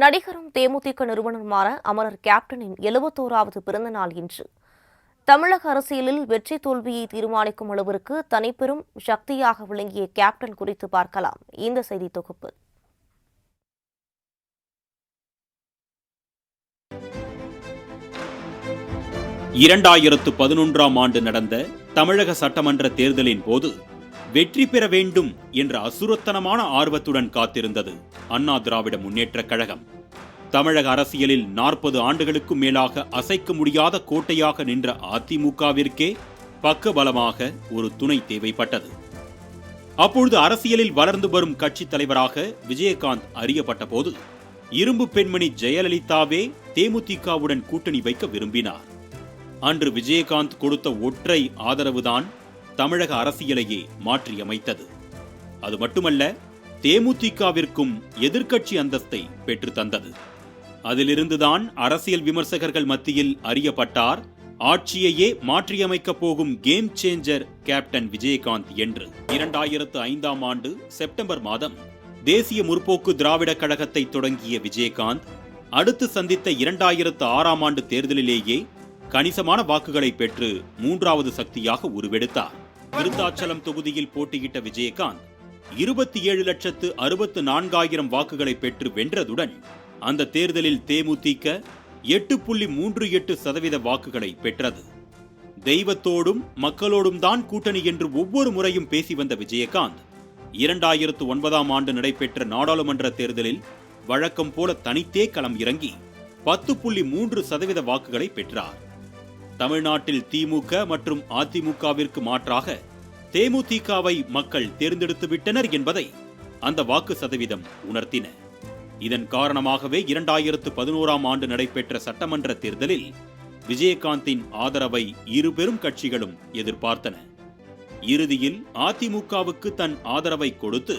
நடிகரும் தேமுதிக நிறுவனருமான அமரர் கேப்டனின் 71வது பிறந்த நாள் இன்று. தமிழக அரசியலில் வெற்றி தோல்வியை தீர்மானிக்கும் அளவிற்கு தனிப்பெரும் சக்தியாக விளங்கிய கேப்டன் குறித்து பார்க்கலாம் இந்த செய்தி தொகுப்பு. ஆண்டு நடந்த தமிழக சட்டமன்ற தேர்தலின் போது வெற்றி பெற வேண்டும் என்ற அசுரத்தனமான ஆர்வத்துடன் காத்திருந்தது அண்ணா திராவிட முன்னேற்றக் கழகம். தமிழக அரசியலில் 40 ஆண்டுகளுக்கும் மேலாக அசைக்க முடியாத கோட்டையாக நின்ற அதிமுகவிற்கே பக்கபலமாக ஒரு துணை தேவைப்பட்டது. அப்பொழுது அரசியலில் வளர்ந்து வரும் கட்சித் தலைவராக விஜயகாந்த் அறியப்பட்ட போது இரும்பு பெண்மணி ஜெயலலிதாவே தேமுதிகவுடன் கூட்டணி வைக்க விரும்பினார். அன்று விஜயகாந்த் கொடுத்த ஒற்றை ஆதரவுதான் தமிழக அரசியலையே மாற்றியமைத்தது. அது மட்டுமல்ல, தேமுதிகவிற்கும் எதிர்க்கட்சி அந்தஸ்தை பெற்று தந்தது. அதிலிருந்துதான் அரசியல் விமர்சகர்கள் மத்தியில் அறியப்பட்டார் ஆட்சியையே மாற்றியமைக்கப் போகும் கேம் சேஞ்சர் கேப்டன் விஜயகாந்த் என்று. 2005ஆம் ஆண்டு செப்டம்பர் மாதம் தேசிய முற்போக்கு திராவிட கழகத்தை தொடங்கிய விஜயகாந்த் அடுத்து சந்தித்த 2006ஆம் ஆண்டு தேர்தலிலேயே கணிசமான வாக்குகளை பெற்று 3வது சக்தியாக உருவெடுத்தார். விருத்தாச்சலம் தொகுதியில் போட்டியிட்ட விஜயகாந்த் 27,64,000 வாக்குகளை பெற்று வென்றதுடன் அந்த தேர்தலில் தேமுதிக 8.38% வாக்குகளை பெற்றது. தெய்வத்தோடும் மக்களோடும் தான் கூட்டணி என்று ஒவ்வொரு முறையும் பேசி வந்த விஜயகாந்த் 2009ஆம் ஆண்டு நடைபெற்ற நாடாளுமன்ற தேர்தலில் வழக்கம் போல தனித்தே களம் இறங்கி 10.3% வாக்குகளை பெற்றார். தமிழ்நாட்டில் திமுக மற்றும் அதிமுகவிற்கு மாற்றாக தேமுதிகவை மக்கள் தேர்ந்தெடுத்து விட்டனர் என்பதை அந்த வாக்கு சதவீதம் உணர்த்தின. இதன் காரணமாகவே 2011ஆம் ஆண்டு நடைபெற்ற சட்டமன்ற தேர்தலில் விஜயகாந்தின் ஆதரவை இரு பெரும் கட்சிகளும் எதிர்பார்த்தன. இறுதியில் அதிமுகவுக்கு தன் ஆதரவை கொடுத்து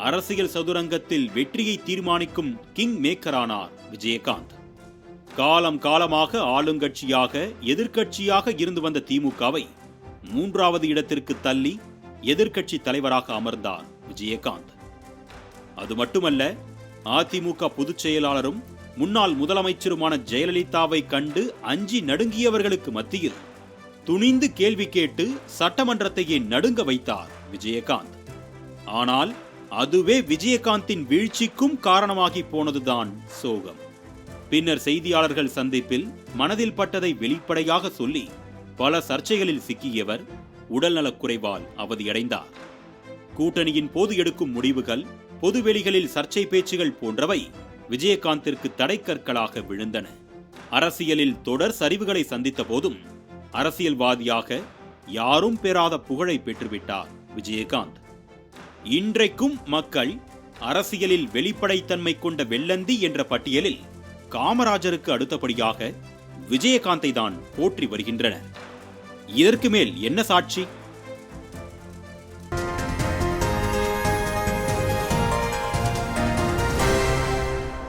அரசியல் சதுரங்கத்தில் வெற்றியை தீர்மானிக்கும் கிங் மேக்கரானார் விஜயகாந்த். காலம் காலமாக ஆளுங்கட்சியாக எதிர்க்கட்சியாக இருந்து வந்த திமுகவை 3வது இடத்திற்கு தள்ளி எதிர்க்கட்சி தலைவராக அமர்ந்தார் விஜயகாந்த். அது மட்டுமல்ல, அதிமுக பொதுச் செயலாளரும் முன்னாள் முதலமைச்சருமான ஜெயலலிதாவை கண்டு அஞ்சி நடுங்கியவர்களுக்கு மத்தியில் துணிந்து கேள்வி கேட்டு சட்டமன்றத்தையே நடுங்க வைத்தார் விஜயகாந்த். ஆனால் அதுவே விஜயகாந்தின் வீழ்ச்சிக்கும் காரணமாகி போனதுதான் சோகம். பின்னர் செய்தியாளர்கள் சந்திப்பில் மனதில் பட்டதை வெளிப்படையாக சொல்லி பல சர்ச்சைகளில் சிக்கியவர் உடல்நலக்குறைவால் அவதியடைந்தார். கூட்டணியின் போது எடுக்கும் முடிவுகள், பொதுவெளிகளில் சர்ச்சை பேச்சுகள் போன்றவை விஜயகாந்திற்கு தடைக்கற்களாக விழுந்தன. அரசியலில் தொடர் சரிவுகளை சந்தித்த போதும் அரசியல்வாதியாக யாரும் பெறாத புகழை பெற்றுவிட்டார் விஜயகாந்த். இன்றைக்கும் மக்கள் அரசியலில் வெளிப்படைத்தன்மை கொண்ட வெள்ளந்தி என்ற பட்டியலில் காமராஜருக்கு அடுத்தபடியாக விஜயகாந்தை தான் போற்றி வருகின்றனர். இதற்கு மேல் என்ன சாட்சி?